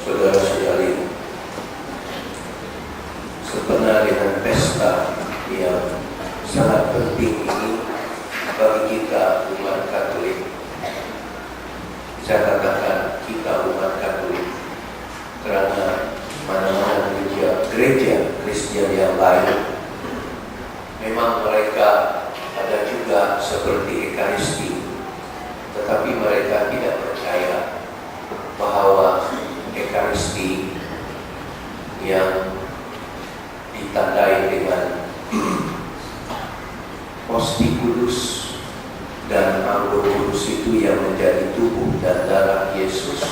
saudara-saudari, sebenarnya dengan pesta yang sangat penting ini bagi kita umat Katolik. Saya katakan kita umat Katolik karena mana-mana gereja Kristen yang lain memang mereka ada juga seperti Ekaristi, tetapi mereka tidak percaya bahwa Ekaristi yang ditandai dengan Hosti Kudus dan Anggur Kudus itu yang menjadi tubuh dan darah Yesus,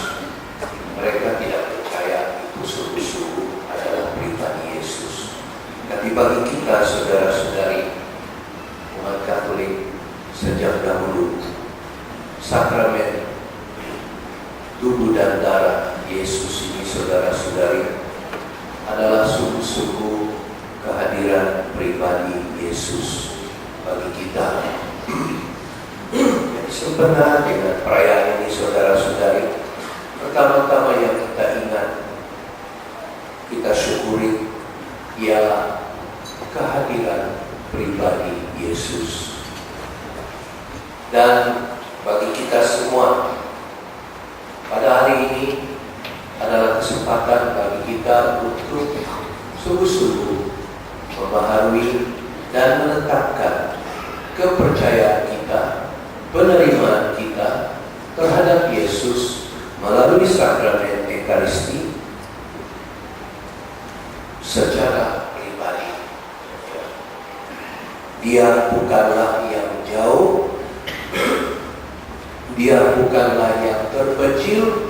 mereka tidak percaya itu sungguh-sungguh adalah pribadi Yesus. Tapi bagi kita saudara-saudari umat Katolik sejak dahulu, sakramen tubuh dan darah Yesus ini saudara-saudari adalah sungguh-sungguh kehadiran pribadi Yesus bagi kita. Jadi sebenarnya dengan perayaan ini saudara-saudari, pertama-tama yang kita ingat, kita syukuri ialah kehadiran pribadi Yesus. Dan bagi kita semua pada hari ini adalah kesempatan bagi kita untuk sungguh-sungguh membaharui dan menetapkan kepercayaan kita, penerimaan kita terhadap Yesus melalui sakramen Ekaristi secara pribadi. Dia bukanlah yang jauh, dia bukanlah yang terpencil,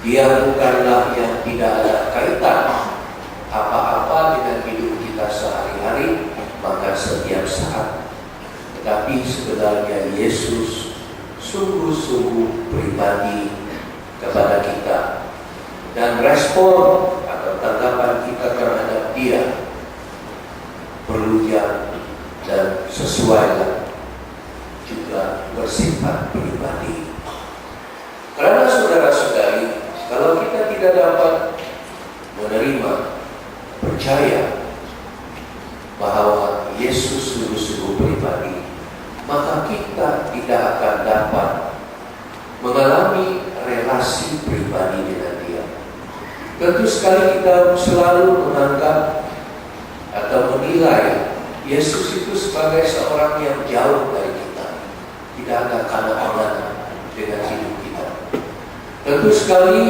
dia bukanlah yang tidak ada kaitan apa-apa dengan hidup kita sehari-hari, bahkan setiap saat. Tetapi sebenarnya Yesus sungguh-sungguh pribadi kepada kita, dan respon atau tanggapan kita terhadap Dia perlu dan sesuai juga bersifat pribadi. Karena saudara-saudari, kalau kita tidak dapat menerima, percaya bahwa Yesus sungguh-sungguh pribadi, maka kita tidak akan dapat mengalami relasi pribadi dengan Dia. Tentu sekali kita selalu menganggap atau menilai Yesus itu sebagai seorang yang jauh dari kita, tidak ada kana-kana dengan hidup kita. Tentu sekali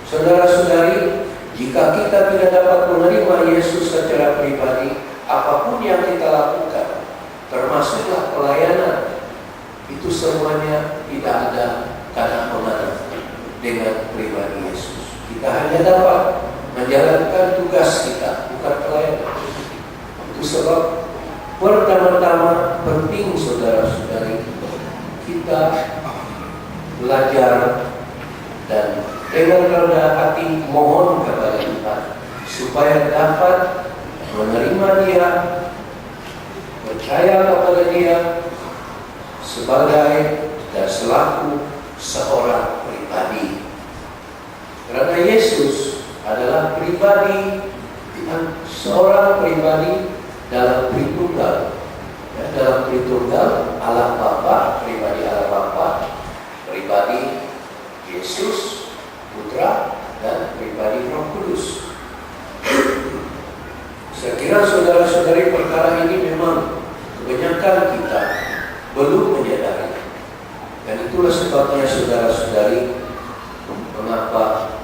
saudara-saudari, jika kita tidak dapat menerima Yesus secara pribadi, apapun yang kita lakukan, termasuklah pelayanan, itu semuanya tidak ada kana-kana dengan pribadi Yesus. Kita hanya dapat menjalankan tugas kita, bukan pelayanan. Itu sebab pertama-tama penting saudara-saudari, kita belajar dan dengan rendah hati mohon kepada Tuhan supaya dapat menerima Dia, percaya kepada Dia sebagai dan selaku seorang pribadi. Karena Yesus adalah pribadi, seorang pribadi dalam Tritunggal. Dalam Tritunggal, Allah Bapa, pribadi Allah Bapa, pribadi Yesus, Putra, dan pribadi Roh Kudus. Saya kira saudara-saudari, perkara ini memang kebanyakan kita belum menyadari. Dan itulah sebabnya saudara-saudari, mengapa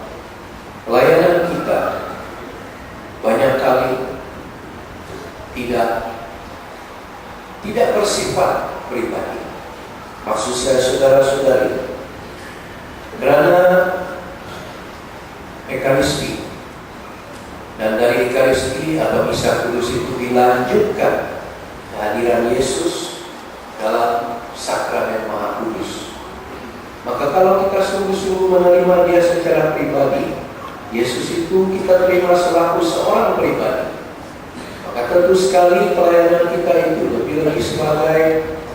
pelayanan kita banyak kali tidak bersifat pribadi. Maksud saya saudara-saudari, karena Ekaristi, dan dari Ekaristi atau Misa Kudus itu dilanjutkan kehadiran Yesus dalam sakramen Maha Kudus. Maka kalau kita sungguh-sungguh menerima Dia secara pribadi, Yesus itu kita terima selaku seorang pribadi, maka tentu sekali pelayanan kita itu lebih lagi sebagai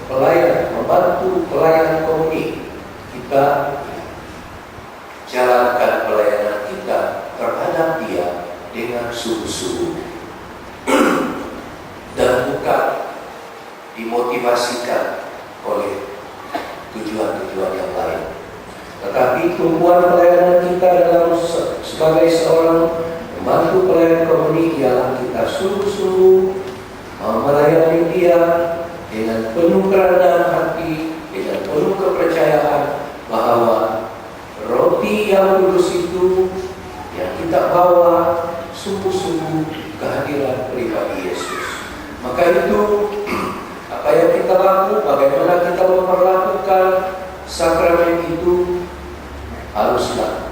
pelayan, membantu pelayanan komuni. Kita jalankan pelayanan dimotivasikan oleh tujuan-tujuan yang lain. Tetapi tumpuan pelayanan kita sebagai seorang membantu pelayan komuni ialah kita sungguh-sungguh melayani dia dengan penuh kerendahan hati, dengan penuh kepercayaan bahwa roti yang kudus itu yang kita bawa sungguh-sungguh kehadiran pribadi Yesus. Maka itu apa yang kita lakukan, bagaimana kita memperlakukan sakramen itu haruslah